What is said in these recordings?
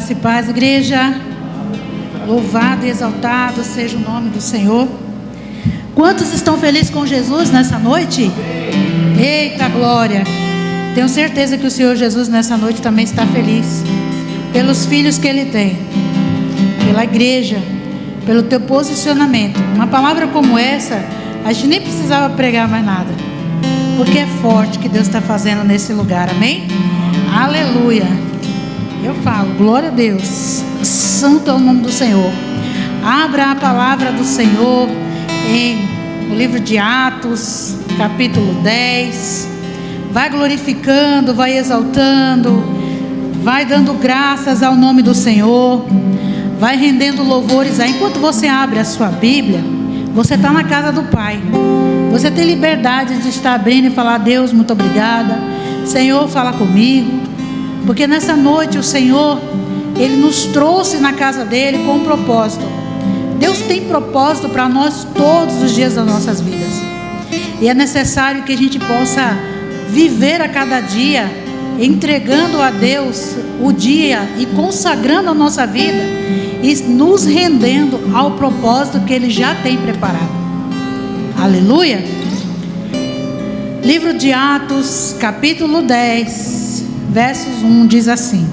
Graça e paz, igreja. Louvado e exaltado seja o nome do Senhor. Quantos estão felizes com Jesus nessa noite? Eita glória! Tenho certeza que o Senhor Jesus nessa noite também está feliz pelos filhos que Ele tem, pela igreja, pelo teu posicionamento. Uma palavra como essa, a gente nem precisava pregar mais nada, porque é forte o que Deus está fazendo nesse lugar, amém? Aleluia! Eu falo, glória a Deus, santo é o nome do Senhor. Abra a palavra do Senhor no livro de Atos, capítulo 10. Vai glorificando, vai exaltando, vai dando graças ao nome do Senhor, vai rendendo louvores aí. Enquanto você abre a sua Bíblia, você está na casa do Pai. Você tem liberdade de estar abrindo e falar: Deus, muito obrigada. Senhor, fala comigo. Porque nessa noite o Senhor, Ele nos trouxe na casa dEle com um propósito. Deus tem propósito para nós todos os dias das nossas vidas. E é necessário que a gente possa viver a cada dia, entregando a Deus o dia e consagrando a nossa vida e nos rendendo ao propósito que Ele já tem preparado. Aleluia! Livro de Atos, capítulo 10. Versos 1 diz assim: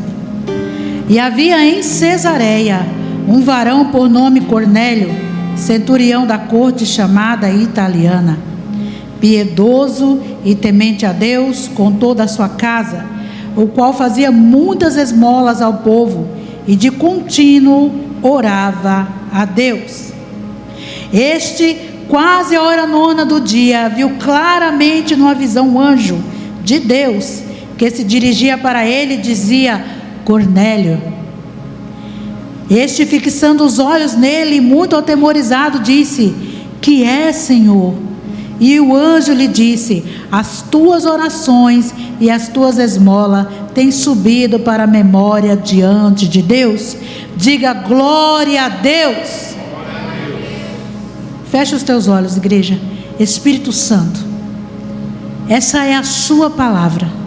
E havia em Cesareia um varão por nome Cornélio, centurião da corte chamada Italiana, piedoso e temente a Deus com toda a sua casa, o qual fazia muitas esmolas ao povo e de contínuo orava a Deus. Este, quase a hora nona do dia, viu claramente numa visão um anjo de Deus que se dirigia para ele e dizia: Cornélio. Este, fixando os olhos nele, muito atemorizado, disse: Que é, Senhor? E o anjo lhe disse: As tuas orações e as tuas esmolas têm subido para a memória diante de Deus. Diga glória a Deus. Fecha os teus olhos, igreja. Espírito Santo, essa é a sua palavra.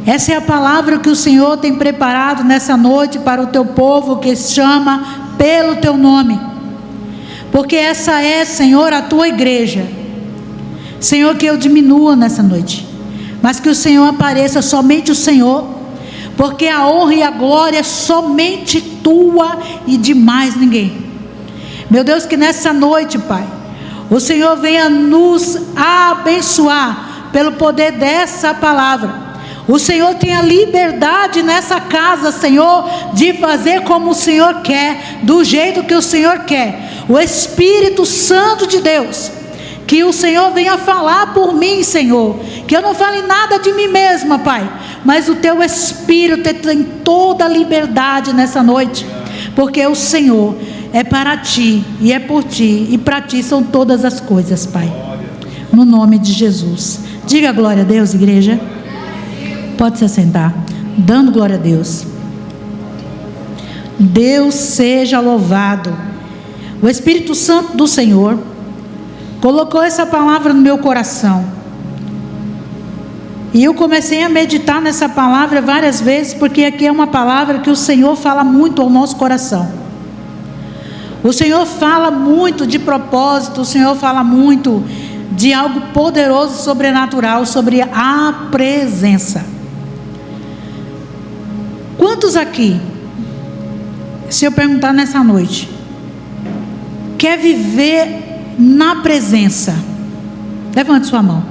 Essa é a palavra que o Senhor tem preparado nessa noite para o teu povo que chama pelo teu nome. Porque essa é, Senhor, a tua igreja. Senhor, que eu diminua nessa noite, mas que o Senhor apareça, somente o Senhor. Porque a honra e a glória é somente tua e de mais ninguém. Meu Deus, que nessa noite, Pai, o Senhor venha nos abençoar pelo poder dessa palavra. O Senhor tem a liberdade nessa casa, Senhor, de fazer como o Senhor quer, do jeito que o Senhor quer. O Espírito Santo de Deus, que o Senhor venha falar por mim, Senhor, que eu não fale nada de mim mesma, Pai, mas o teu Espírito tem toda a liberdade nessa noite, porque o Senhor é para ti, e é por ti, e para ti são todas as coisas, Pai, no nome de Jesus. Diga glória a Deus, igreja. Pode se assentar, dando glória a Deus. Deus seja louvado. O Espírito Santo do Senhor colocou essa palavra no meu coração, e eu comecei a meditar nessa palavra várias vezes, porque aqui é uma palavra que o Senhor fala muito ao nosso coração. O Senhor fala muito de propósito, o Senhor fala muito de algo poderoso, sobrenatural, sobre a presença. Quantos aqui, se eu perguntar nessa noite, quer viver na presença? Levante sua mão.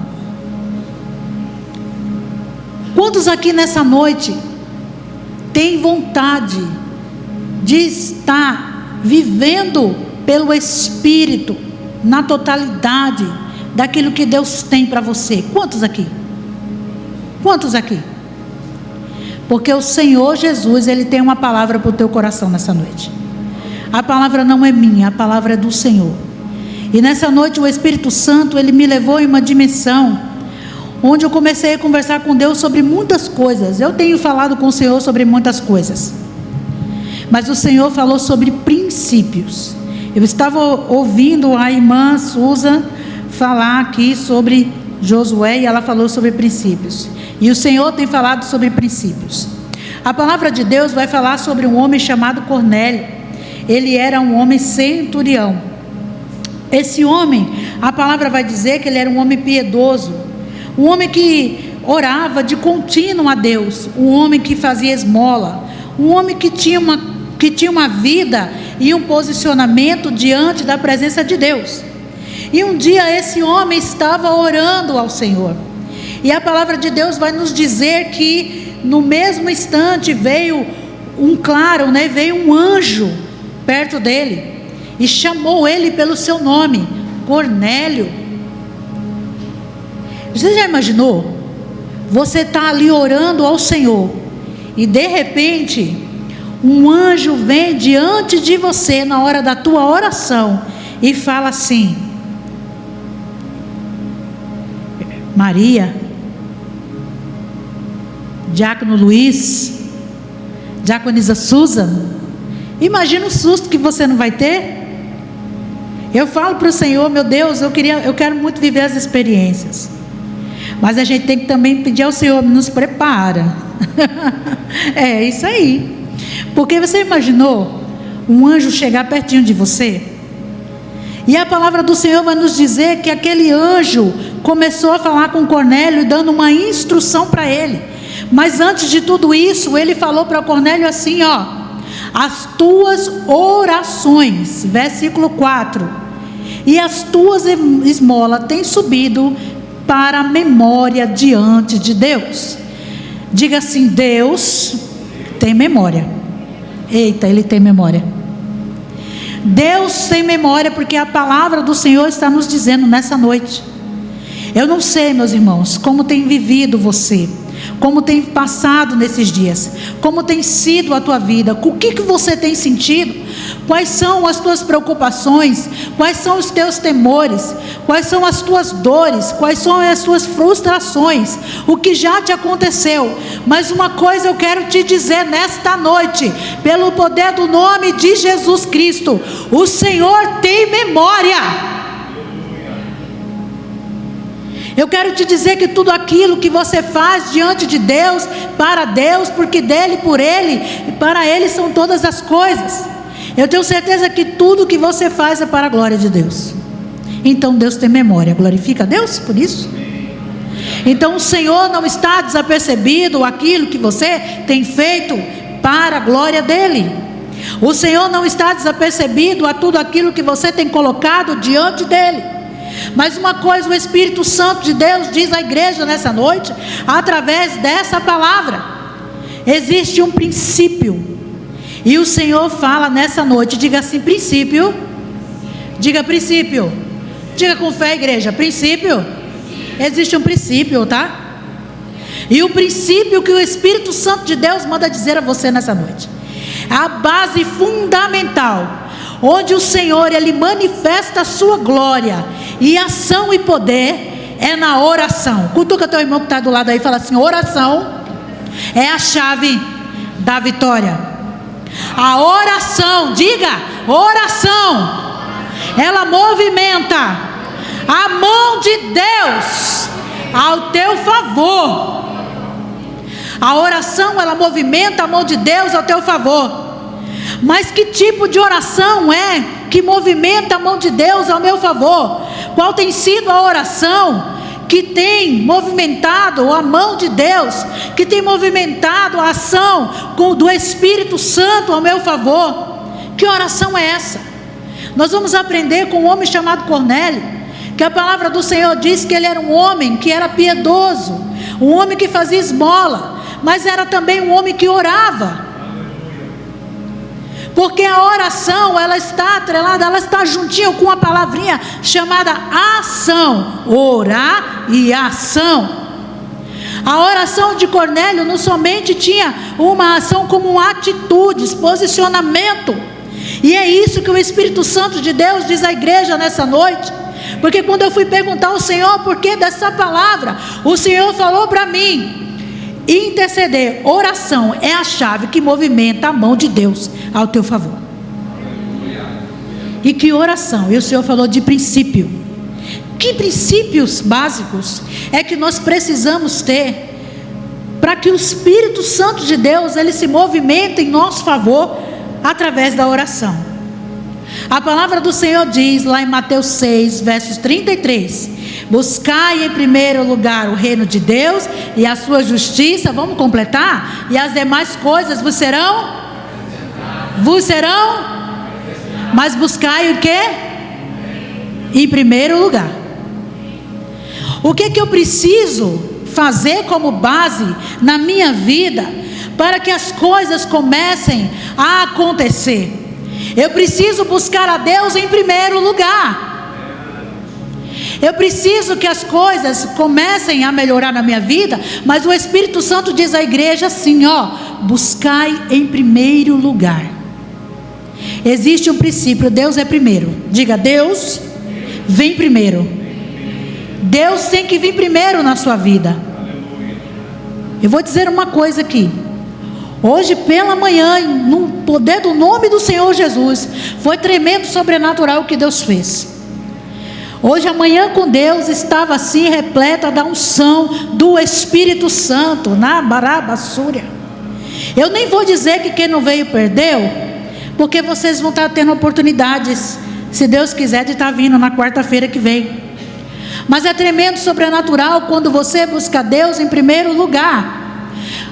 Quantos aqui nessa noite tem vontade de estar vivendo pelo Espírito, na totalidade daquilo que Deus tem para você? Quantos aqui? Quantos aqui? Porque o Senhor Jesus, Ele tem uma palavra para o teu coração nessa noite. A palavra não é minha, a palavra é do Senhor. E nessa noite o Espírito Santo, Ele me levou em uma dimensão onde eu comecei a conversar com Deus sobre muitas coisas. Eu tenho falado com o Senhor sobre muitas coisas, mas o Senhor falou sobre princípios. Eu estava ouvindo a irmã Susan falar aqui sobre Josué, e ela falou sobre princípios. E o Senhor tem falado sobre princípios. A palavra de Deus vai falar sobre um homem chamado Cornélio. Ele era um homem centurião. Esse homem, a palavra vai dizer que ele era um homem piedoso, um homem que orava de contínuo a Deus, um homem que fazia esmola, um homem que tinha uma vida e um posicionamento diante da presença de Deus. E um dia esse homem estava orando ao Senhor, e a palavra de Deus vai nos dizer que no mesmo instante veio um anjo perto dele e chamou ele pelo seu nome, Cornélio. Você já imaginou? Você está ali orando ao Senhor e de repente um anjo vem diante de você na hora da tua oração e fala assim: Maria, Diácono Luiz, Diaconisa Susan. Imagina o susto que você não vai ter. Eu falo para o Senhor: meu Deus, eu quero muito viver as experiências, mas a gente tem que também pedir ao Senhor: nos prepara. É isso aí. Porque você imaginou um anjo chegar pertinho de você? E a palavra do Senhor vai nos dizer que aquele anjo começou a falar com Cornélio, dando uma instrução para ele. Mas antes de tudo isso, ele falou para Cornélio assim, as tuas orações, versículo 4, e as tuas esmolas têm subido para a memória diante de Deus. Diga assim: Deus tem memória. Eita, Ele tem memória. Deus tem memória, porque a palavra do Senhor está nos dizendo nessa noite. Eu não sei, meus irmãos, como tem vivido você, como tem passado nesses dias, como tem sido a tua vida, o que você tem sentido, quais são as tuas preocupações, quais são os teus temores, quais são as tuas dores, quais são as tuas frustrações, o que já te aconteceu. Mas uma coisa eu quero te dizer nesta noite, pelo poder do nome de Jesus Cristo: o Senhor tem memória. Eu quero te dizer que tudo aquilo que você faz diante de Deus, para Deus, porque dele, por Ele e para Ele são todas as coisas. Eu tenho certeza que tudo que você faz é para a glória de Deus. Então Deus tem memória. Glorifica a Deus por isso. Então o Senhor não está desapercebido aquilo que você tem feito para a glória dEle. O Senhor não está desapercebido a tudo aquilo que você tem colocado diante dEle. Mas uma coisa o Espírito Santo de Deus diz à igreja nessa noite, através dessa palavra: existe um princípio, e o Senhor fala nessa noite. Diga assim: princípio. Diga princípio. Diga com fé, igreja: princípio. Existe um princípio, tá? E o princípio que o Espírito Santo de Deus manda dizer a você nessa noite, a base fundamental, onde o Senhor, Ele manifesta a sua glória e ação e poder, é na oração. Cutuca teu irmão que está do lado aí e fala assim: oração é a chave da vitória. A oração, diga, oração, ela movimenta a mão de Deus ao teu favor. A oração, ela movimenta a mão de Deus ao teu favor. Mas que tipo de oração é que movimenta a mão de Deus ao meu favor? Qual tem sido a oração que tem movimentado a mão de Deus, que tem movimentado a ação do Espírito Santo ao meu favor? Que oração é essa? Nós vamos aprender com um homem chamado Cornélio, que a palavra do Senhor diz que ele era um homem que era piedoso, um homem que fazia esmola, mas era também um homem que orava. Porque a oração, ela está atrelada, ela está juntinho com a palavrinha chamada ação. Orar e ação. A oração de Cornélio não somente tinha uma ação como uma atitude, posicionamento. E é isso que o Espírito Santo de Deus diz à igreja nessa noite. Porque quando eu fui perguntar ao Senhor por que dessa palavra, o Senhor falou para mim: interceder, oração é a chave que movimenta a mão de Deus ao teu favor. E que oração? E o Senhor falou de princípio. Que princípios básicos é que nós precisamos ter para que o Espírito Santo de Deus, ele se movimente em nosso favor, através da oração. A palavra do Senhor diz, lá em Mateus 6, versos 33, buscai em primeiro lugar o reino de Deus e a sua justiça, vamos completar, e as demais coisas vos serão, mas buscai o quê? Em primeiro lugar. O que eu preciso fazer como base na minha vida para que as coisas comecem a acontecer? Eu preciso buscar a Deus em primeiro lugar. Eu preciso que as coisas comecem a melhorar na minha vida, mas o Espírito Santo diz à igreja assim, buscai em primeiro lugar. Existe um princípio, Deus é primeiro. Diga, Deus vem primeiro. Deus tem que vir primeiro na sua vida. Eu vou dizer uma coisa aqui. Hoje pela manhã, no poder do nome do Senhor Jesus, foi tremendo, sobrenatural o que Deus fez. Hoje a manhã com Deus estava assim, repleta da unção do Espírito Santo, na barabassúria. Eu nem vou dizer que quem não veio perdeu, porque vocês vão estar tendo oportunidades, se Deus quiser, de estar vindo na quarta-feira que vem. Mas é tremendo, sobrenatural, quando você busca Deus em primeiro lugar.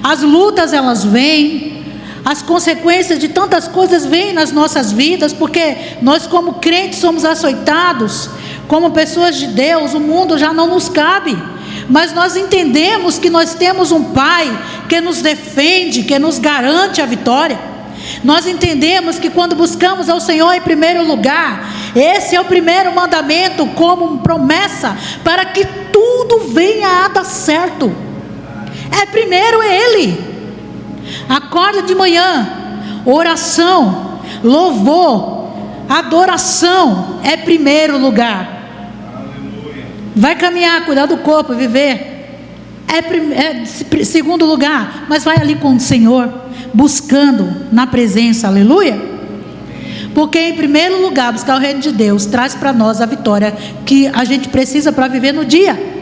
As lutas, elas vêm, as consequências de tantas coisas vêm nas nossas vidas, porque nós como crentes somos açoitados, como pessoas de Deus, o mundo já não nos cabe, mas nós entendemos que nós temos um Pai que nos defende, que nos garante a vitória. Nós entendemos que quando buscamos ao Senhor em primeiro lugar, esse é o primeiro mandamento como promessa para que tudo venha a dar certo. Primeiro Ele. Acorda de manhã, oração, louvor, adoração é primeiro lugar. Vai caminhar, cuidar do corpo, viver é segundo lugar, mas vai ali com o Senhor, buscando na presença, aleluia. Porque em primeiro lugar, buscar o reino de Deus traz para nós a vitória que a gente precisa para viver no dia.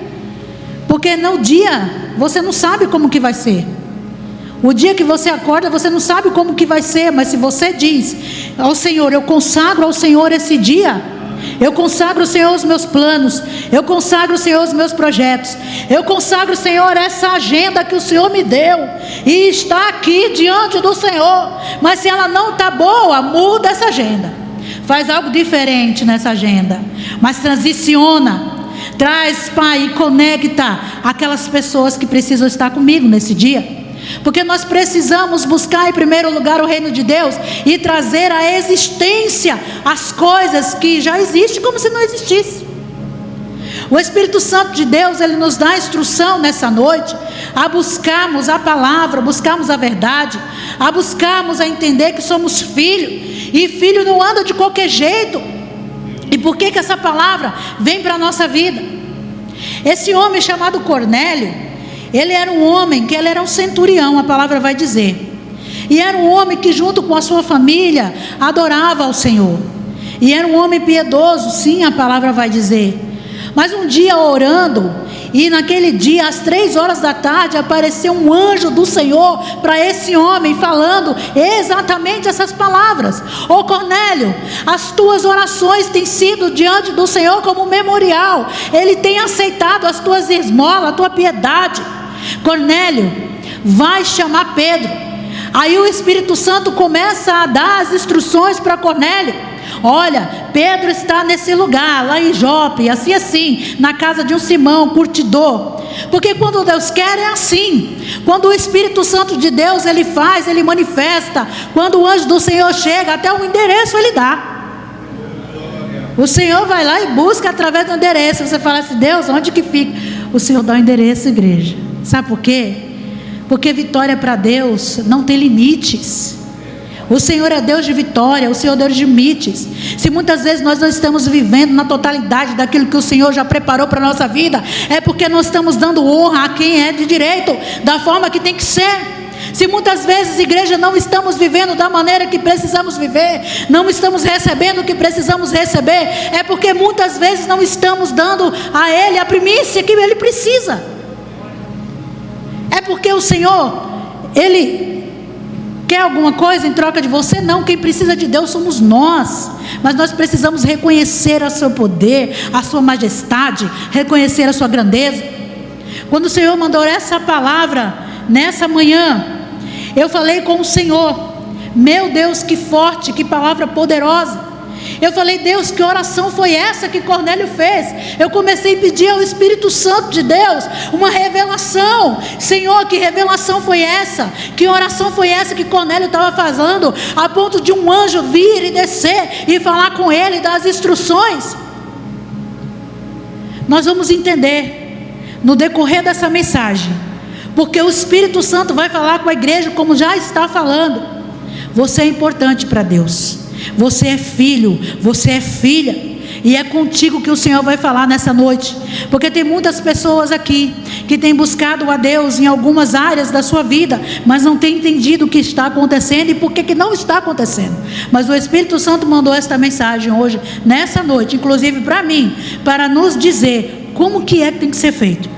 Porque no dia você não sabe como que vai ser. O dia que você acorda, você não sabe como que vai ser, mas se você diz ao Senhor, eu consagro ao Senhor esse dia, eu consagro ao Senhor os meus planos, eu consagro ao Senhor os meus projetos, eu consagro ao Senhor essa agenda que o Senhor me deu, e está aqui diante do Senhor, mas se ela não está boa, muda essa agenda, faz algo diferente nessa agenda, mas transiciona, traz, Pai, e conecta aquelas pessoas que precisam estar comigo nesse dia. Porque nós precisamos buscar em primeiro lugar o reino de Deus e trazer à existência as coisas que já existem como se não existissem. O Espírito Santo de Deus, ele nos dá instrução nessa noite a buscarmos a palavra, buscarmos a verdade, a buscarmos a entender que somos filhos, e filho não anda de qualquer jeito. E por que essa palavra vem para a nossa vida? Esse homem chamado Cornélio, ele era um homem que ele era um centurião, a palavra vai dizer. E era um homem que junto com a sua família adorava ao Senhor. E era um homem piedoso, sim, a palavra vai dizer. Mas um dia orando, e naquele dia às 3 da tarde apareceu um anjo do Senhor para esse homem, falando exatamente essas palavras: ô Cornélio, as tuas orações têm sido diante do Senhor como um memorial, Ele tem aceitado as tuas esmolas, a tua piedade. Cornélio, vai chamar Pedro. Aí o Espírito Santo começa a dar as instruções para Cornélio: olha, Pedro está nesse lugar, lá em Jope, assim, na casa de um Simão, curtidor. Porque quando Deus quer é assim. Quando o Espírito Santo de Deus, ele faz, ele manifesta. Quando o anjo do Senhor chega, até o endereço ele dá. O Senhor vai lá e busca através do endereço. Você fala assim: Deus, onde que fica? O Senhor dá o endereço, igreja. Sabe por quê? Porque vitória para Deus não tem limites. O Senhor é Deus de vitória, o Senhor é Deus de limites. Se muitas vezes nós não estamos vivendo na totalidade daquilo que o Senhor já preparou para a nossa vida, é porque não estamos dando honra a quem é de direito, da forma que tem que ser. Se muitas vezes, igreja, não estamos vivendo da maneira que precisamos viver, não estamos recebendo o que precisamos receber, é porque muitas vezes não estamos dando a Ele a primícia que Ele precisa. É porque o Senhor, Ele quer alguma coisa em troca de você? Não, quem precisa de Deus somos nós. Mas nós precisamos reconhecer o seu poder, a sua majestade, reconhecer a sua grandeza. Quando o Senhor mandou essa palavra nessa manhã, eu falei com o Senhor: meu Deus, que forte, que palavra poderosa. Eu falei: Deus, que oração foi essa que Cornélio fez? Eu comecei a pedir ao Espírito Santo de Deus uma revelação. Senhor, que revelação foi essa? Que oração foi essa que Cornélio estava fazendo, a ponto de um anjo vir e descer e falar com ele, dar as instruções? Nós vamos entender no decorrer dessa mensagem, porque o Espírito Santo vai falar com a igreja como já está falando. Você é importante para Deus. Você é filho, você é filha, e é contigo que o Senhor vai falar nessa noite. Porque tem muitas pessoas aqui que têm buscado a Deus em algumas áreas da sua vida, mas não têm entendido o que está acontecendo e por que não está acontecendo. Mas o Espírito Santo mandou esta mensagem hoje, nessa noite, inclusive para mim, para nos dizer como que é que tem que ser feito.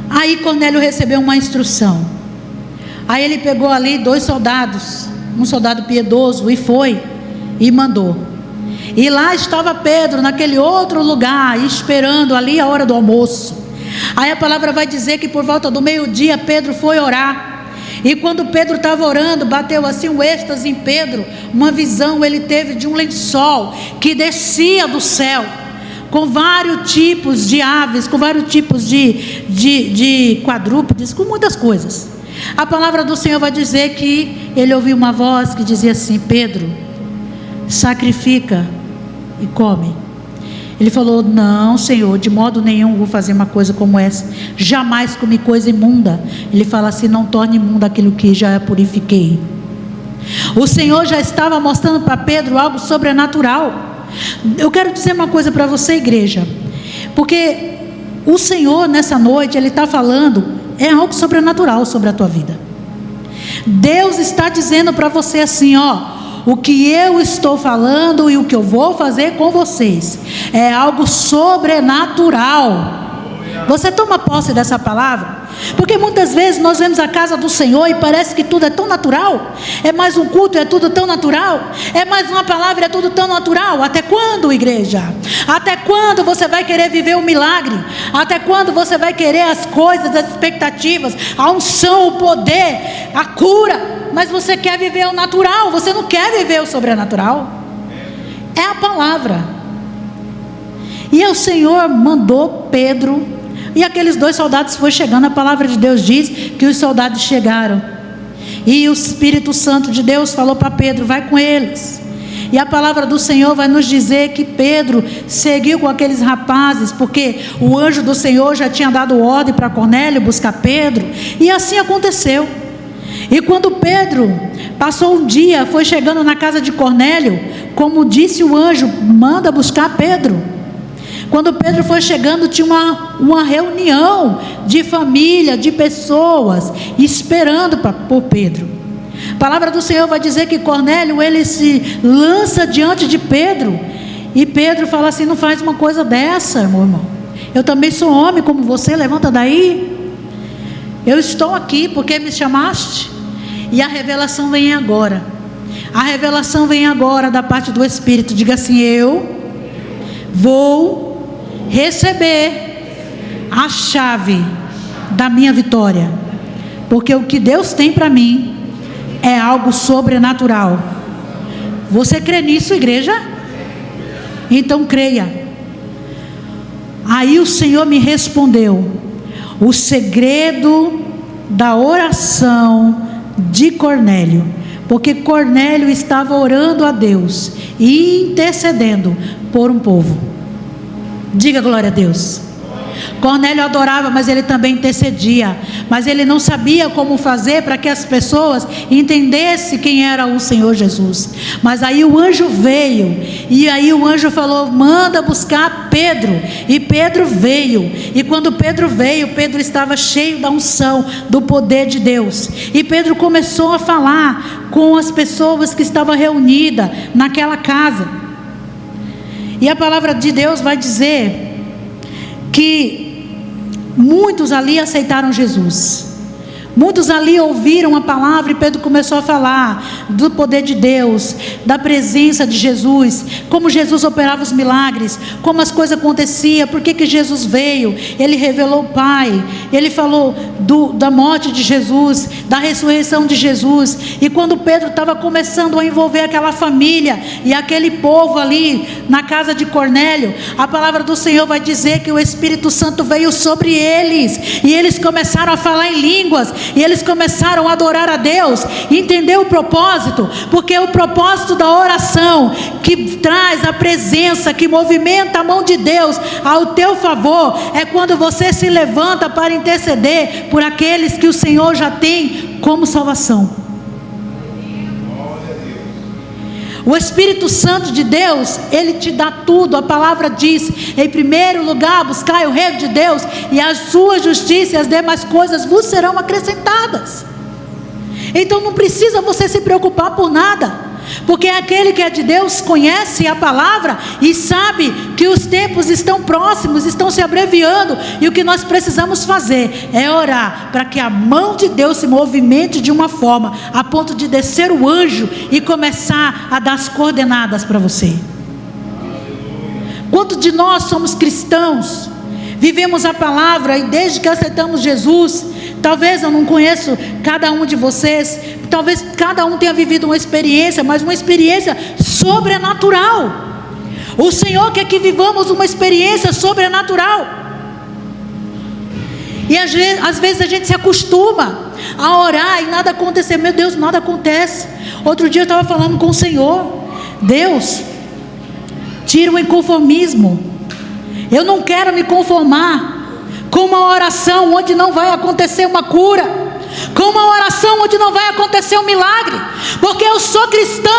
Aí Cornélio recebeu uma instrução. Aí ele pegou ali 2 soldados, um soldado piedoso, e foi e mandou. E lá estava Pedro naquele outro lugar, esperando ali a hora do almoço. Aí a palavra vai dizer que por volta do meio-dia Pedro foi orar. E quando Pedro estava orando, bateu assim um êxtase em Pedro. Uma visão ele teve de um lençol que descia do céu, com vários tipos de aves, com vários tipos de quadrúpedes, com muitas coisas. A palavra do Senhor vai dizer que ele ouviu uma voz que dizia assim: Pedro, sacrifica e come. Ele falou: não, Senhor, de modo nenhum vou fazer uma coisa como essa. Jamais comi coisa imunda. Ele fala assim: não torne imundo aquilo que já purifiquei. O Senhor já estava mostrando para Pedro algo sobrenatural. Eu quero dizer uma coisa para você, igreja, porque o Senhor nessa noite, Ele está falando, é algo sobrenatural sobre a tua vida. Deus está dizendo para você assim: ó, o que eu estou falando e o que eu vou fazer com vocês é algo sobrenatural. Você toma posse dessa palavra? Porque muitas vezes nós vemos a casa do Senhor e parece que tudo é tão natural. É mais um culto, é tudo tão natural. É mais uma palavra, é tudo tão natural. Até quando, igreja? Até quando você vai querer viver o milagre? Até quando você vai querer as coisas, as expectativas, a unção, o poder, a cura? Mas você quer viver o natural, você não quer viver o sobrenatural. É a palavra. E o Senhor mandou Pedro, e aqueles 2 soldados foram chegando. A palavra de Deus diz que os soldados chegaram, e o Espírito Santo de Deus falou para Pedro: vai com eles. E a palavra do Senhor vai nos dizer que Pedro seguiu com aqueles rapazes, porque o anjo do Senhor já tinha dado ordem para Cornélio buscar Pedro, e assim aconteceu. E quando Pedro passou um dia, foi chegando na casa de Cornélio, como disse o anjo: manda buscar Pedro. Quando Pedro foi chegando, tinha uma reunião de família, de pessoas, esperando por Pedro. A palavra do Senhor vai dizer que Cornélio, ele se lança diante de Pedro, e Pedro fala assim: não faz uma coisa dessa, meu irmão. Eu também sou homem como você, levanta daí. Eu estou aqui porque me chamaste. E a revelação vem agora. A revelação vem agora da parte do Espírito. Diga assim: eu vou receber a chave da minha vitória, porque o que Deus tem para mim é algo sobrenatural. Você crê nisso, igreja? Então creia. Aí o Senhor me respondeu: o segredo da oração de Cornélio, porque Cornélio estava orando a Deus e intercedendo por um povo. Diga glória a Deus. Cornélio adorava, mas ele também intercedia. Mas ele não sabia como fazer para que as pessoas entendessem quem era o Senhor Jesus. Mas aí o anjo veio. E aí o anjo falou: manda buscar Pedro. E Pedro veio. E quando Pedro veio, Pedro estava cheio da unção, do poder de Deus. E Pedro começou a falar com as pessoas que estavam reunidas naquela casa. E a palavra de Deus vai dizer que muitos ali aceitaram Jesus. Muitos ali ouviram a palavra e Pedro começou a falar do poder de Deus, da presença de Jesus, como Jesus operava os milagres, como as coisas aconteciam, por que Jesus veio. Ele revelou o Pai, ele falou da morte de Jesus, da ressurreição de Jesus. E quando Pedro estava começando a envolver aquela família e aquele povo ali na casa de Cornélio, a palavra do Senhor vai dizer que o Espírito Santo veio sobre eles, e eles começaram a falar em línguas, e eles começaram a adorar a Deus. Entendeu o propósito? Porque o propósito da oração, que traz a presença, que movimenta a mão de Deus ao teu favor, é quando você se levanta para interceder por aqueles que o Senhor já tem como salvação. O Espírito Santo de Deus, Ele te dá tudo. A palavra diz: em primeiro lugar buscai o reino de Deus, e a sua justiça e as demais coisas vos serão acrescentadas. Então não precisa você se preocupar por nada, porque aquele que é de Deus conhece a palavra e sabe que os tempos estão próximos, estão se abreviando, e o que nós precisamos fazer é orar para que a mão de Deus se movimente de uma forma a ponto de descer o anjo e começar a dar as coordenadas para você. Quantos de nós somos cristãos, vivemos a palavra, e desde que aceitamos Jesus, talvez eu não conheço cada um de vocês, talvez cada um tenha vivido uma experiência, mas uma experiência sobrenatural. O Senhor quer que vivamos uma experiência sobrenatural. E às vezes a gente se acostuma a orar e nada acontecer. Meu Deus, nada acontece. Outro dia eu estava falando com o Senhor: Deus, tira o inconformismo. Eu não quero me conformar com uma oração onde não vai acontecer uma cura, com uma oração onde não vai acontecer um milagre, porque eu sou cristã,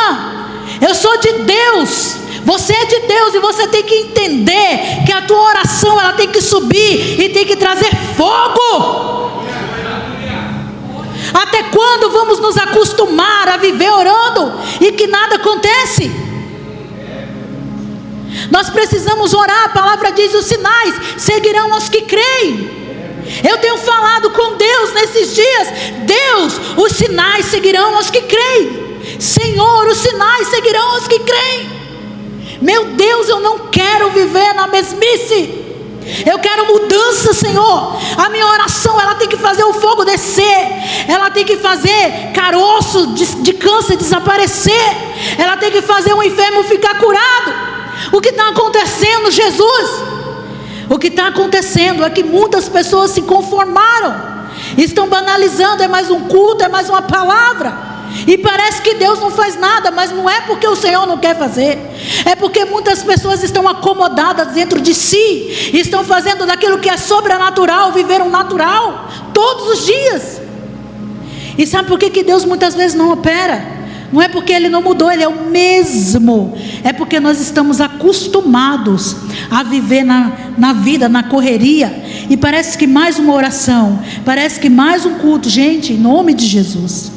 eu sou de Deus, você é de Deus, e você tem que entender que a tua oração, ela tem que subir e tem que trazer fogo. Até quando vamos nos acostumar a viver orando e que nada acontece? Nós precisamos orar. A palavra diz: os sinais seguirão aos que creem. Eu tenho falado com Deus nesses dias: Deus, os sinais seguirão aos que creem. Senhor, os sinais seguirão aos que creem. Meu Deus, eu não quero viver na mesmice. Eu quero mudança, Senhor. A minha oração, ela tem que fazer o fogo descer, ela tem que fazer caroço de câncer desaparecer, ela tem que fazer o enfermo ficar curado. O que está acontecendo, Jesus? O que está acontecendo é que muitas pessoas se conformaram, estão banalizando: é mais um culto, é mais uma palavra, e parece que Deus não faz nada. Mas não é porque o Senhor não quer fazer, é porque muitas pessoas estão acomodadas dentro de si, estão fazendo daquilo que é sobrenatural viver um natural todos os dias. E sabe por que Deus muitas vezes não opera? Não é porque Ele não mudou, Ele é o mesmo. É porque nós estamos acostumados a viver na vida, na correria. E parece que mais uma oração, parece que mais um culto. Gente, em nome de Jesus,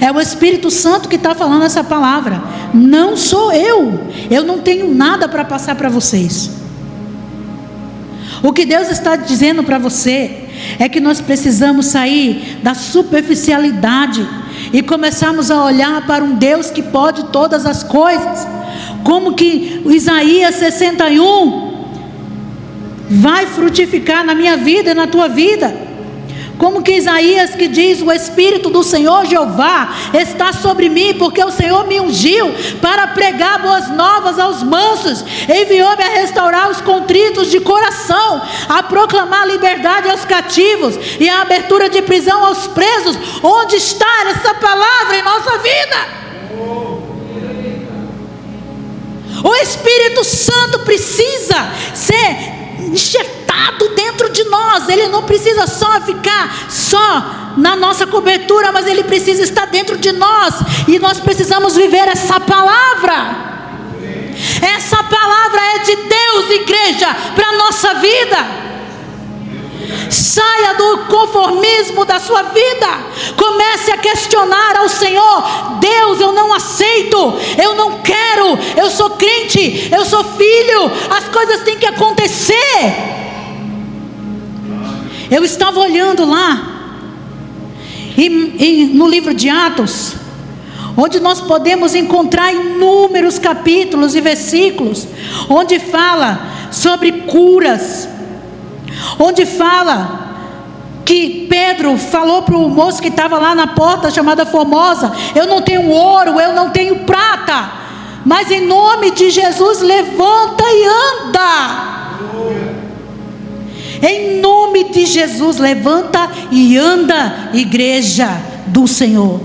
é o Espírito Santo que está falando essa palavra. Não sou eu. Eu não tenho nada para passar para vocês. O que Deus está dizendo para você é que nós precisamos sair da superficialidade e começarmos a olhar para um Deus que pode todas as coisas. Como que o Isaías 61 vai frutificar na minha vida e na tua vida? Como que Isaías que diz: o Espírito do Senhor Jeová está sobre mim, porque o Senhor me ungiu para pregar boas novas aos mansos, enviou-me a restaurar os contritos de coração, a proclamar liberdade aos cativos e a abertura de prisão aos presos. Onde está essa palavra em nossa vida? O Espírito Santo precisa ser enxertado dentro de nós. Ele não precisa só ficar só na nossa cobertura, mas ele precisa estar dentro de nós. E nós precisamos viver essa palavra. Essa palavra é de Deus, igreja, para a nossa vida. Saia do conformismo da sua vida. Comece a questionar ao Senhor: Deus, eu não aceito, eu não quero, eu sou crente, eu sou filho, as coisas têm que acontecer. Eu estava olhando lá, no livro de Atos, onde nós podemos encontrar inúmeros capítulos e versículos, onde fala sobre curas, onde fala que Pedro falou para o moço que estava lá na porta, chamada Formosa: eu não tenho ouro, eu não tenho prata, mas em nome de Jesus levanta e anda. Em nome de Jesus levanta e anda, igreja do Senhor,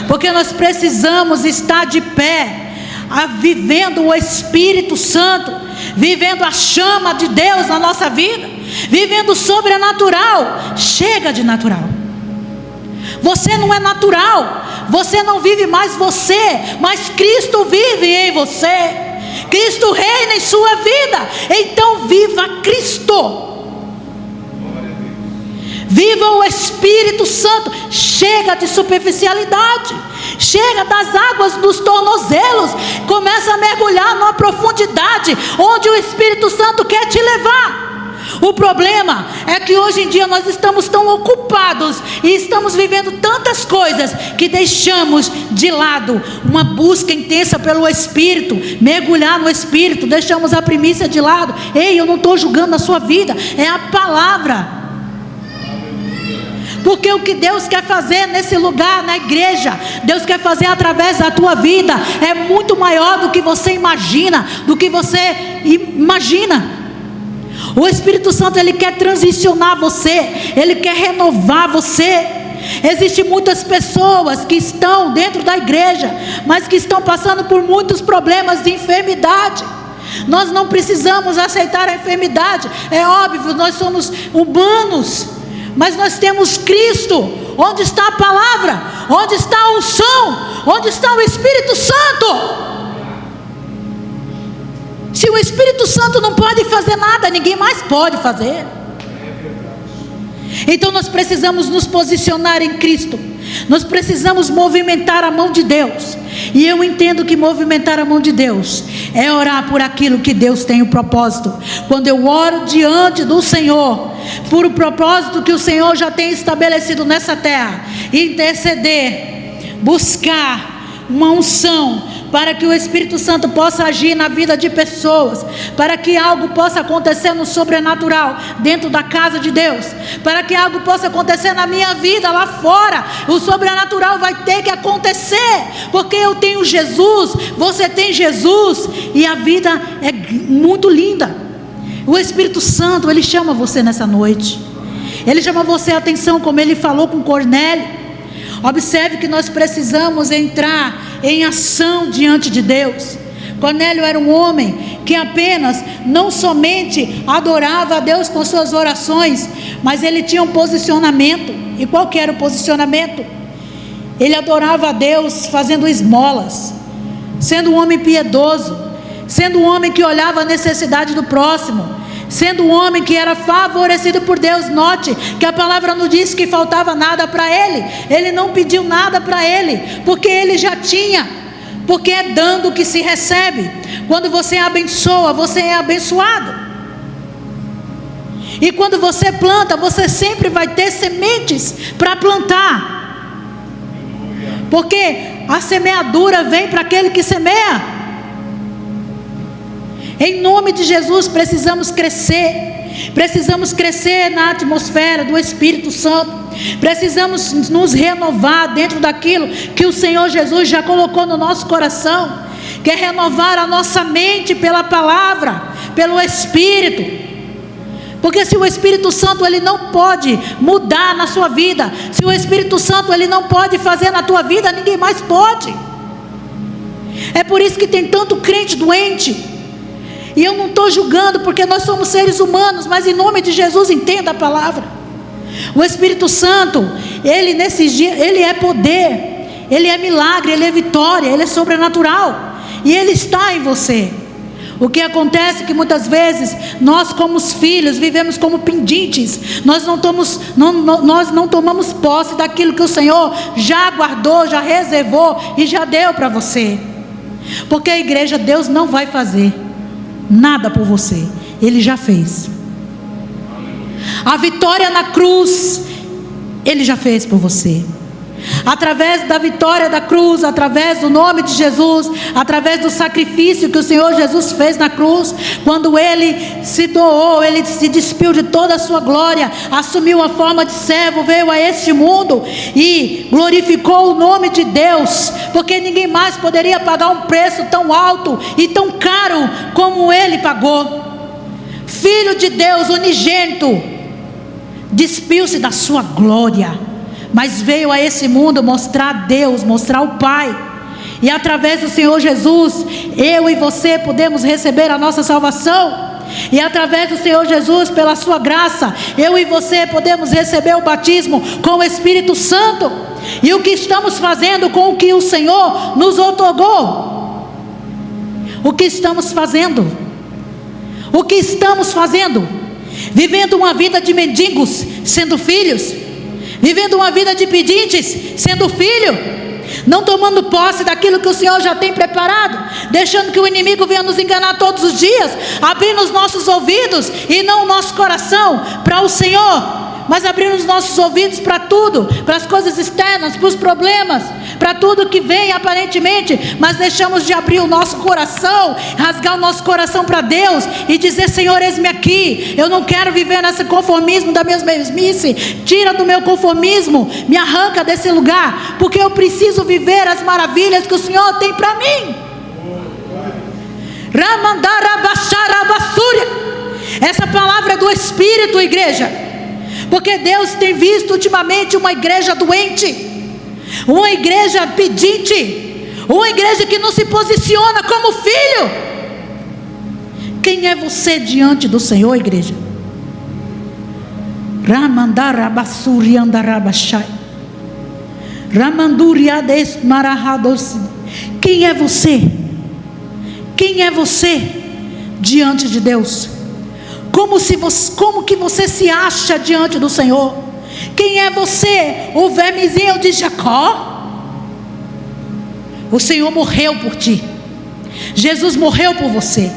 porque nós precisamos estar de pé, vivendo o Espírito Santo, vivendo a chama de Deus na nossa vida, vivendo o sobrenatural. Chega de natural. Você não é natural, você não vive mais você, mas Cristo vive em você. Cristo reina em sua vida, então viva Cristo, viva o Espírito Santo. Chega de superficialidade, chega das águas dos tornozelos, começa a mergulhar numa profundidade onde o Espírito Santo quer te levar. O problema é que hoje em dia nós estamos tão ocupados e estamos vivendo tantas coisas que deixamos de lado uma busca intensa pelo Espírito, mergulhar no Espírito, deixamos a primícia de lado. Ei, eu não estou julgando a sua vida, é a palavra. Porque o que Deus quer fazer nesse lugar, na igreja, Deus quer fazer através da tua vida, é muito maior do que você imagina, O Espírito Santo, ele quer transicionar você, ele quer renovar você. Existem muitas pessoas que estão dentro da igreja, mas que estão passando por muitos problemas de enfermidade. Nós não precisamos aceitar a enfermidade, é óbvio, nós somos humanos, mas nós temos Cristo. Onde está a palavra? Onde está a unção? Onde está o Espírito Santo? Se o Espírito Santo não pode fazer nada, ninguém mais pode fazer. Então nós precisamos nos posicionar em Cristo. Nós precisamos movimentar a mão de Deus. E eu entendo que movimentar a mão de Deus é orar por aquilo que Deus tem o propósito. Quando eu oro diante do Senhor, por o propósito que o Senhor já tem estabelecido nessa terra, interceder, buscar uma unção, para que o Espírito Santo possa agir na vida de pessoas, para que algo possa acontecer no sobrenatural dentro da casa de Deus, para que algo possa acontecer na minha vida lá fora. O sobrenatural vai ter que acontecer, porque eu tenho Jesus, você tem Jesus, e a vida é muito linda. O Espírito Santo, ele chama você nessa noite, ele chama você a atenção, como ele falou com Cornélio. Observe que nós precisamos entrar em ação diante de Deus. Cornélio era um homem que apenas, não somente adorava a Deus com suas orações, mas ele tinha um posicionamento. E qual que era o posicionamento? Ele adorava a Deus fazendo esmolas, sendo um homem piedoso, sendo um homem que olhava a necessidade do próximo, sendo um homem que era favorecido por Deus. Note que a palavra não diz que faltava nada para ele. Ele não pediu nada para ele, porque ele já tinha. Porque é dando que se recebe. Quando você abençoa, você é abençoado. E quando você planta, você sempre vai ter sementes para plantar. Porque a semeadura vem para aquele que semeia. Em nome de Jesus precisamos crescer na atmosfera do Espírito Santo, precisamos nos renovar dentro daquilo que o Senhor Jesus já colocou no nosso coração, que é renovar a nossa mente pela palavra, pelo Espírito. Porque se o Espírito Santo ele não pode mudar na sua vida, se o Espírito Santo ele não pode fazer na tua vida, ninguém mais pode. É por isso que tem tanto crente doente. E eu não estou julgando, porque nós somos seres humanos, mas em nome de Jesus entenda a palavra. O Espírito Santo, ele nesses dias, ele é poder, ele é milagre, ele é vitória, ele é sobrenatural, e ele está em você. O que acontece é que muitas vezes nós, como os filhos, vivemos como pendentes. Nós não tomamos posse daquilo que o Senhor já guardou, já reservou e já deu para você. Porque a igreja, Deus não vai fazer nada por você, Ele já fez. A vitória na cruz, Ele já fez por você. Através da vitória da cruz, através do nome de Jesus, através do sacrifício que o Senhor Jesus fez na cruz, quando Ele se doou, Ele se despiu de toda a sua glória, assumiu a forma de servo, veio a este mundo e glorificou o nome de Deus, porque ninguém mais poderia pagar um preço tão alto e tão caro como Ele pagou. Filho de Deus, unigênito, despiu-se da sua glória, mas veio a esse mundo mostrar a Deus, mostrar o Pai. E através do Senhor Jesus, eu e você podemos receber a nossa salvação. E através do Senhor Jesus, pela sua graça, eu e você podemos receber o batismo com o Espírito Santo. E o que estamos fazendo com o que o Senhor nos outorgou? O que estamos fazendo? O que estamos fazendo? Vivendo uma vida de mendigos, sendo filhos. Vivendo uma vida de pedintes, sendo filho. Não tomando posse daquilo que o Senhor já tem preparado, deixando que o inimigo venha nos enganar todos os dias, abrindo os nossos ouvidos e não o nosso coração para o Senhor, mas abrindo os nossos ouvidos para tudo, para as coisas externas, para os problemas, para tudo que vem aparentemente, mas deixamos de abrir o nosso coração, rasgar o nosso coração para Deus e dizer: Senhor, eis-me aqui, eu não quero viver nesse conformismo da minha mesmice, tira do meu conformismo, me arranca desse lugar, porque eu preciso viver as maravilhas que o Senhor tem para mim. Essa palavra é do Espírito, igreja. Porque Deus tem visto ultimamente uma igreja doente, uma igreja pedinte, uma igreja que não se posiciona como filho. Quem é você diante do Senhor, igreja? Quem é você? Quem é você diante de Deus? Como que você se acha diante do Senhor? Quem é você? O vermezinho de Jacó? O Senhor morreu por ti. Jesus morreu por você.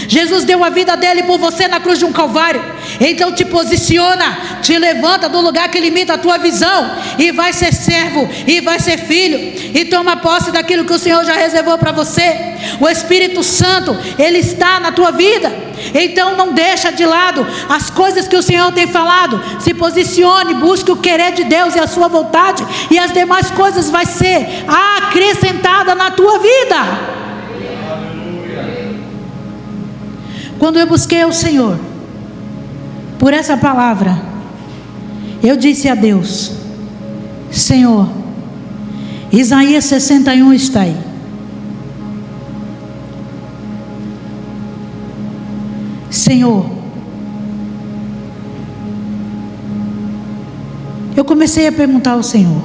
Jesus deu a vida dele por você na cruz de um Calvário. Então te posiciona, te levanta do lugar que limita a tua visão, e vai ser servo, e vai ser filho, e toma posse daquilo que o Senhor já reservou para você. O Espírito Santo, Ele está na tua vida. Então não deixa de lado as coisas que o Senhor tem falado. Se posicione, busque o querer de Deus e a sua vontade, e as demais coisas vai ser acrescentada na tua vida. Quando eu busquei o Senhor por essa palavra, eu disse a Deus: Senhor, Isaías 61 está aí. Senhor, eu comecei a perguntar ao Senhor: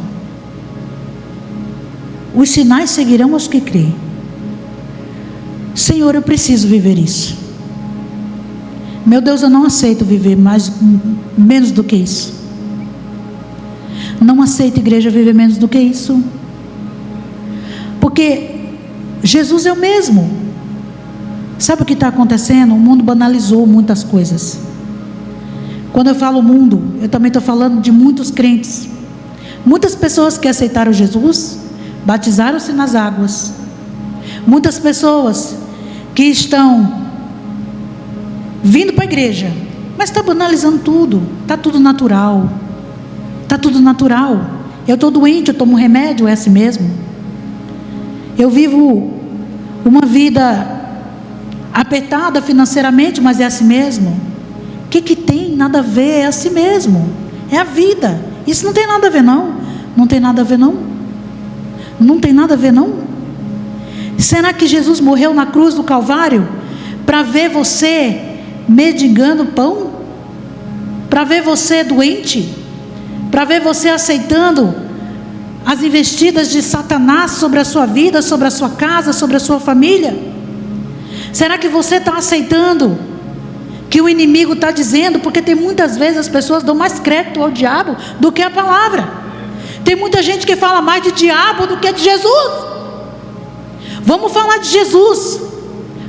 os sinais seguirão aos que creem. Senhor, eu preciso viver isso. Meu Deus, eu não aceito viver menos do que isso. Não aceito, igreja, viver menos do que isso. Porque Jesus é o mesmo. Sabe o que está acontecendo? O mundo banalizou muitas coisas. Quando eu falo mundo, eu também estou falando de muitos crentes. Muitas pessoas que aceitaram Jesus, batizaram-se nas águas. Muitas pessoas que estão vindo para a igreja, mas está banalizando tudo. Está tudo natural. Está tudo natural. Eu estou doente, eu tomo remédio, é assim mesmo. Eu vivo uma vida apertada financeiramente, mas é assim mesmo. O que tem? Nada a ver, é assim mesmo. É a vida. Isso não tem nada a ver, não. Não tem nada a ver, não. Não tem nada a ver, não. Será que Jesus morreu na cruz do Calvário para ver você mendigando pão? Para ver você doente? Para ver você aceitando as investidas de Satanás sobre a sua vida, sobre a sua casa, sobre a sua família? Será que você está aceitando que o inimigo está dizendo? Porque tem muitas vezes as pessoas dão mais crédito ao diabo do que a palavra. Tem muita gente que fala mais de diabo do que de Jesus. Vamos falar de Jesus.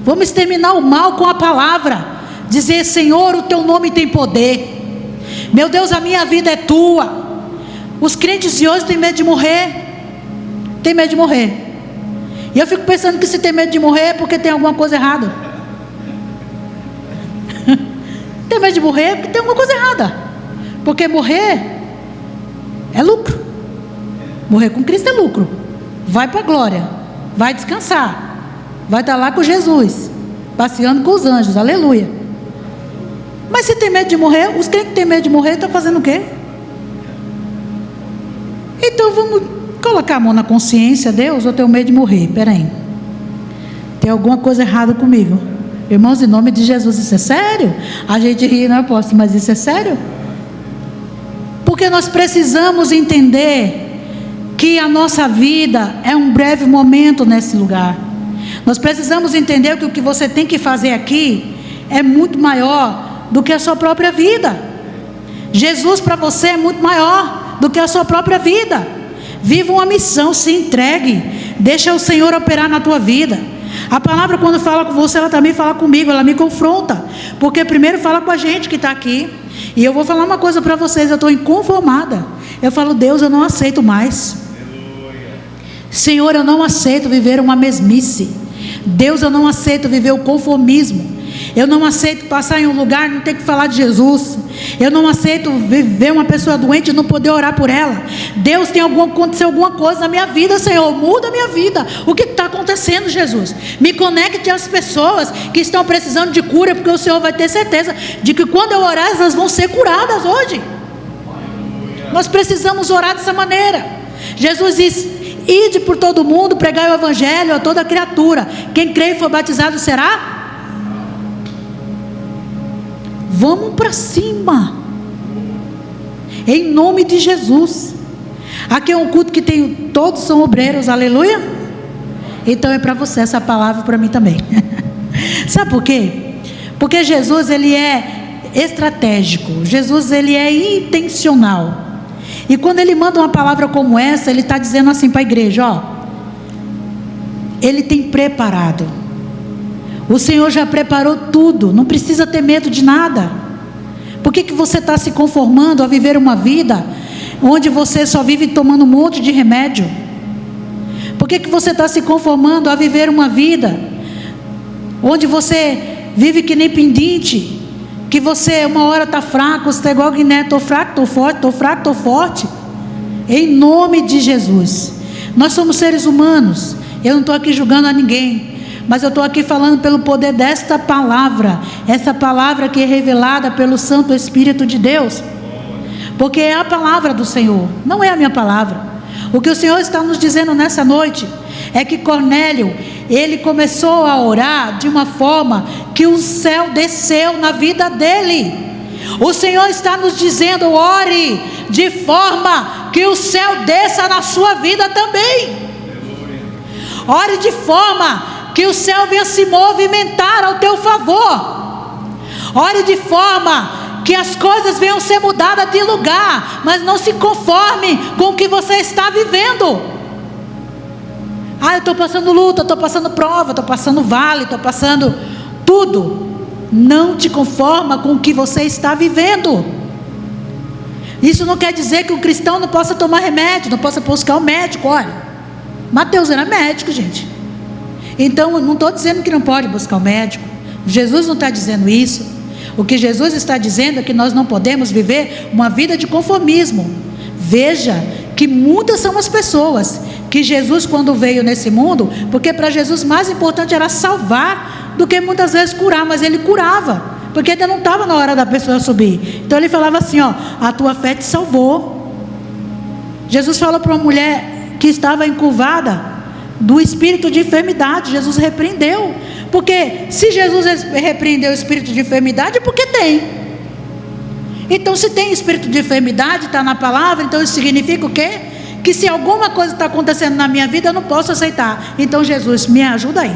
Vamos exterminar o mal com a palavra. Dizer: Senhor, o teu nome tem poder. Meu Deus, a minha vida é tua. Os crentes de hoje têm medo de morrer. Tem medo de morrer. E eu fico pensando que se tem medo de morrer é porque tem alguma coisa errada. Tem medo de morrer porque tem alguma coisa errada. Porque morrer é lucro. Morrer com Cristo é lucro. Vai para a glória. Vai descansar. Vai estar lá com Jesus, passeando com os anjos. Aleluia. Mas se tem medo de morrer, os crentes que têm medo de morrer estão fazendo o quê? Então vamos colocar a mão na consciência. Deus, eu tenho medo de morrer. Espera aí, tem alguma coisa errada comigo. Irmãos, em nome de Jesus, isso é sério? A gente ri, não apóstolo, mas isso é sério? Porque nós precisamos entender que a nossa vida é um breve momento nesse lugar. Nós precisamos entender que o que você tem que fazer aqui é muito maior do que a sua própria vida. Jesus para você é muito maior do que a sua própria vida. Viva uma missão, se entregue, deixa o Senhor operar na tua vida. A palavra, quando fala com você, ela também fala comigo, ela me confronta, porque primeiro fala com a gente que está aqui. E eu vou falar uma coisa para vocês, eu estou inconformada. Eu falo, Deus, eu não aceito mais. Senhor, eu não aceito viver uma mesmice. Deus, eu não aceito viver o conformismo. Eu não aceito passar em um lugar e não ter que falar de Jesus. Eu não aceito ver uma pessoa doente e não poder orar por ela. Deus, aconteceu alguma coisa na minha vida, Senhor, muda a minha vida. O que está acontecendo, Jesus? Me conecte às pessoas que estão precisando de cura, porque o Senhor vai ter certeza de que quando eu orar, elas vão ser curadas hoje. Nós precisamos orar dessa maneira. Jesus diz: ide por todo mundo, pregai o evangelho a toda criatura. Quem crê e for batizado será? Vamos para cima, em nome de Jesus. Aqui é um culto que tem, todos são obreiros, aleluia. Então é para você essa palavra, para mim também. Sabe por quê? Porque Jesus, ele é estratégico. Jesus, ele é intencional. E quando ele manda uma palavra como essa, ele está dizendo assim para a igreja, ó, ele tem preparado. O Senhor já preparou tudo, não precisa ter medo de nada. Por que você está se conformando a viver uma vida onde você só vive tomando um monte de remédio? Por que você está se conformando a viver uma vida onde você vive que nem pendente? Que você uma hora está fraco, você está igual Guiné, estou fraco, estou forte, estou fraco, estou forte. Em nome de Jesus. Nós somos seres humanos. Eu não estou aqui julgando a ninguém, mas eu estou aqui falando pelo poder desta palavra, essa palavra que é revelada pelo Santo Espírito de Deus, porque é a palavra do Senhor, não é a minha palavra. O que o Senhor está nos dizendo nessa noite é que Cornélio, ele começou a orar de uma forma que o céu desceu na vida dele. O Senhor está nos dizendo: ore de forma que o céu desça na sua vida também. Ore de forma que o céu venha se movimentar ao teu favor. Ore de forma que as coisas venham ser mudadas de lugar, mas não se conforme com o que você está vivendo. Eu estou passando luta, estou passando prova, estou passando vale, estou passando tudo. Não te conforma com o que você está vivendo. Isso não quer dizer que o cristão não possa tomar remédio, não possa buscar um médico. Olha, Mateus era médico, gente. Então eu não estou dizendo que não pode buscar um médico. Jesus não está dizendo isso. O que Jesus está dizendo é que nós não podemos viver uma vida de conformismo. Veja que muitas são as pessoas que Jesus, quando veio nesse mundo, porque para Jesus mais importante era salvar do que muitas vezes curar, mas ele curava, porque ainda não estava na hora da pessoa subir. Então ele falava assim, ó, a tua fé te salvou. Jesus falou para uma mulher que estava encurvada do espírito de enfermidade, Jesus repreendeu, porque se Jesus repreendeu o espírito de enfermidade, é porque tem. Então se tem espírito de enfermidade, está na palavra, então isso significa o quê? Que se alguma coisa está acontecendo na minha vida, eu não posso aceitar. Então Jesus, me ajuda aí.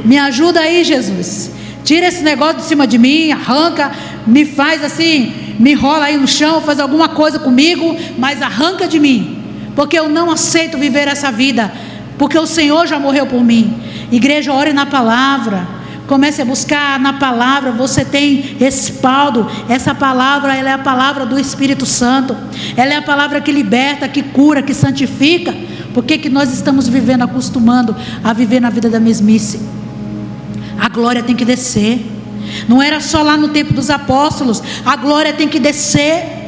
Me ajuda aí, Jesus. Tira esse negócio de cima de mim, arranca, me faz assim, me enrola aí no chão, faz alguma coisa comigo, mas arranca de mim, porque eu não aceito viver essa vida, porque o Senhor já morreu por mim. Igreja, ore na palavra, Comece a buscar na palavra. Você tem respaldo. Essa palavra, ela é a palavra do Espírito Santo. Ela é a palavra que liberta, que cura, que santifica. Por que nós estamos vivendo, acostumando a viver na vida da mesmice? A glória tem que descer. Não era só lá no tempo dos apóstolos. A glória tem que descer.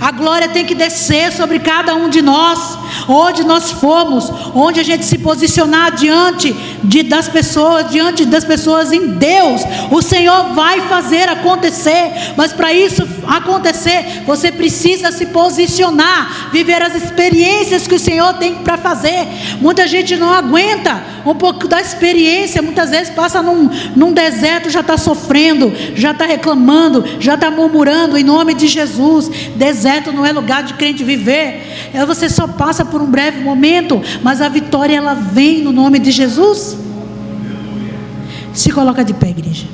A glória tem que descer sobre cada um de nós, onde nós formos, onde a gente se posicionar diante das pessoas em Deus. O Senhor vai fazer acontecer, mas para isso acontecer, você precisa se posicionar, viver as experiências que o Senhor tem para fazer. Muita gente não aguenta um pouco da experiência, muitas vezes passa num deserto, já está sofrendo, já está reclamando, já está murmurando. Em nome de Jesus, deserto não é lugar de crente viver. Você só passa por um breve momento, mas a vitória ela vem no nome de Jesus. Se coloca de pé, igreja.